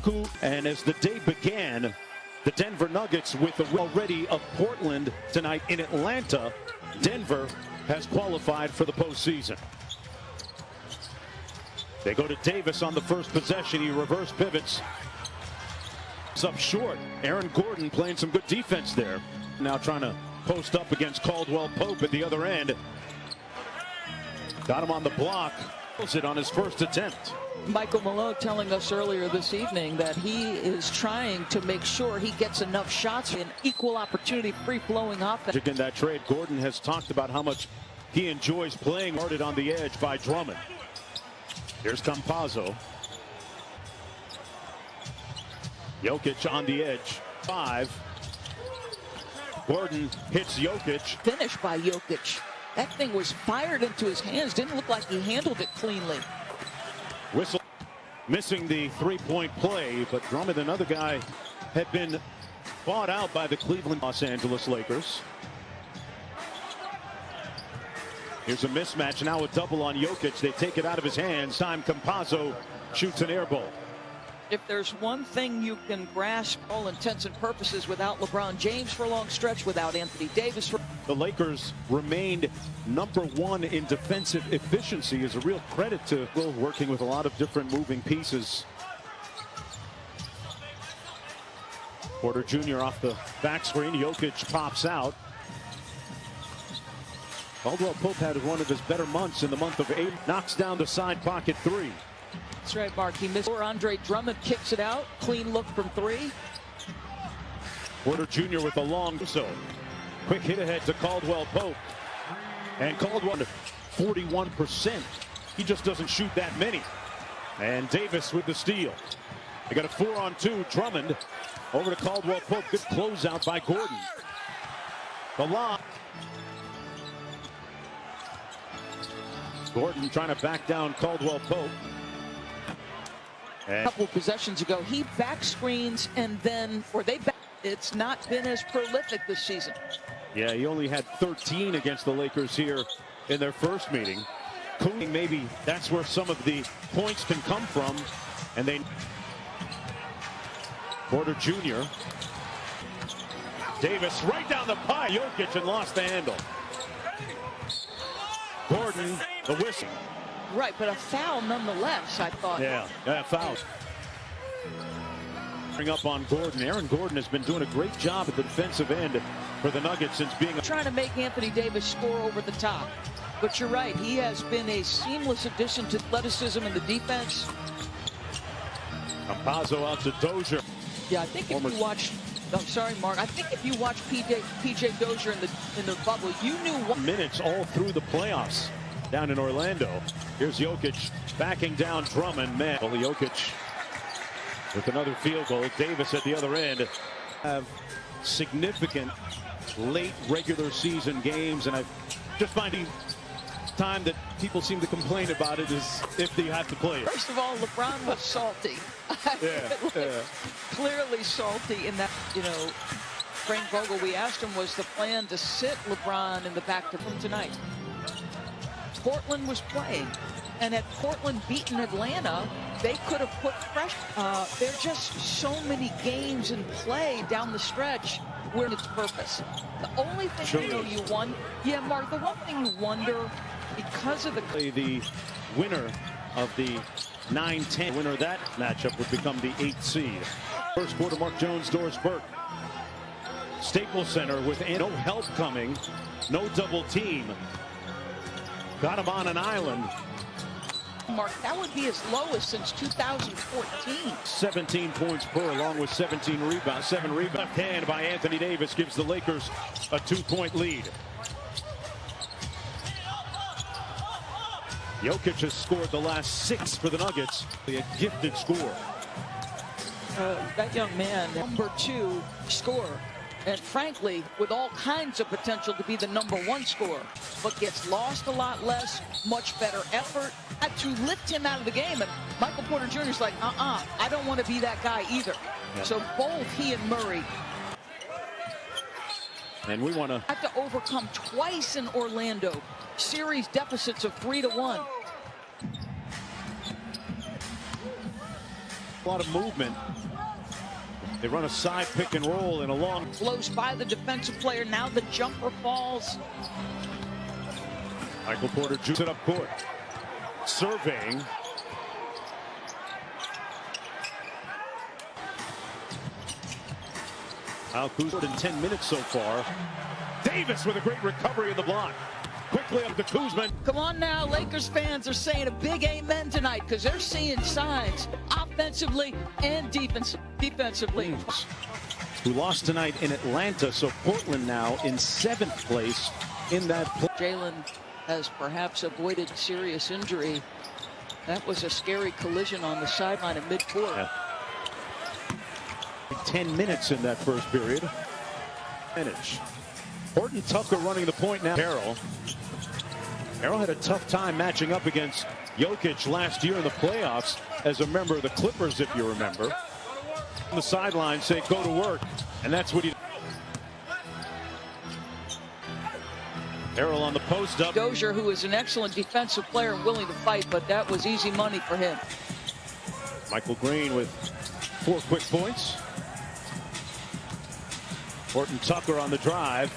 Who, and as the day began, the Denver Nuggets with the already of Portland tonight in Atlanta. Denver has qualified for the postseason. They go to Davis on the first possession. He reverse pivots. It's up short. Aaron Gordon playing some good defense there. Now trying to post up against Caldwell Pope at the other end. Got him on the block. Pulls it on his first attempt. Michael Malone telling us earlier this evening that he is trying to make sure he gets enough shots in equal opportunity, free-flowing offense. In that trade, Gordon has talked about how much he enjoys playing guarded on the edge by Drummond. Here's Campazzo. Jokic on the edge. 5. Gordon hits Jokic. Finished by Jokic. That thing was fired into his hands. Didn't look like he handled it cleanly. Whistle. Missing the three-point play, but Drummond, another guy, had been bought out by the Cleveland Los Angeles Lakers. Here's a mismatch. Now a double on Jokic. They take it out of his hands. Time Campazzo shoots an air ball. If there's one thing you can grasp all intents and purposes without LeBron James for a long stretch, without Anthony Davis. The Lakers remained #1 in defensive efficiency, is a real credit to Will, working with a lot of different moving pieces. Porter Jr. off the back screen. Jokic pops out. Caldwell Pope had one of his better months in the month of April. Knocks down the side pocket 3. That's right, Mark. He missed. Andre Drummond kicks it out. Clean look from 3. Porter Jr. with a long so. Quick hit ahead to Caldwell Pope. And Caldwell 41%. He just doesn't shoot that many. And Davis with the steal. They got a 4-on-2. Drummond over to Caldwell Pope. Good closeout by Gordon. The lob. Gordon trying to back down Caldwell Pope. A couple possessions ago, he back screens and then, it's not been as prolific this season. Yeah, he only had 13 against the Lakers here in their first meeting. Maybe that's where some of the points can come from. And they Porter Jr. Davis right down the pie. Jokic and lost the handle. Gordon, the whistle. Right, but a foul nonetheless, I thought. Yeah, foul. Bring up on Gordon. Aaron Gordon has been doing a great job at the defensive end for the Nuggets since being trying to make Anthony Davis score over the top. But you're right, he has been a seamless addition to athleticism in the defense. Campazzo out to Dozier. Yeah, I think if you watch, I'm sorry, Mark. I think if you watch PJ Dozier in the bubble, you knew what minutes all through the playoffs down in Orlando. Here's Jokic backing down Drummond. Man, Jokic with another field goal. Davis at the other end. Have significant late regular season games, and I just finding time that people seem to complain about it is if they have to play it. First of all, LeBron was salty. Yeah. Clearly salty in that, Frank Vogel, we asked him, was the plan to sit LeBron in the back to him tonight? Portland was playing, and had Portland beaten Atlanta, they could have put pressure. There are just so many games in play down the stretch where it's purpose. The only thing you won, Mark, the one thing you wonder, because of the winner of the 9-10 winner of that matchup would become the 8th seed. First quarter, Mark Jones, Doris Burke. Staples Center with no help coming, no double team. Got him on an island. Mark, that would be his lowest since 2014. 17 points per, along with 7 rebounds. Left hand by Anthony Davis gives the Lakers a 2-point lead. Jokic has scored the last 6 for the Nuggets. A gifted score. That young man, number 2 scorer. And frankly, with all kinds of potential to be the number 1 scorer, but gets lost a lot less, much better effort. Had to lift him out of the game, and Michael Porter Jr. is like, I don't want to be that guy either. Yeah. So both he and Murray And we want to have to overcome twice in Orlando. Series deficits of 3-1. A lot of movement. They run a side pick and roll and a long Blows by the defensive player. Now the jumper falls. Michael Porter juices it up court. Surveying. Al Kuzma in 10 minutes so far. Davis with a great recovery of the block. Quickly up to Kuzma. Come on now, Lakers fans are saying a big amen tonight because they're seeing signs offensively and defensively. Who lost tonight in Atlanta, so Portland now in 7th place in that play. Jalen has perhaps avoided serious injury. That was a scary collision on the sideline at midcourt. Yeah. 10 minutes in that first period. Horton Tucker running the point now. Harrell had a tough time matching up against Jokic last year in the playoffs as a member of the Clippers, if you remember. On the sideline say go to work, and that's what he. Harrell on the post up. Dozier, who is an excellent defensive player and willing to fight, but that was easy money for him. Michael Green with 4 quick points. Horton Tucker on the drive.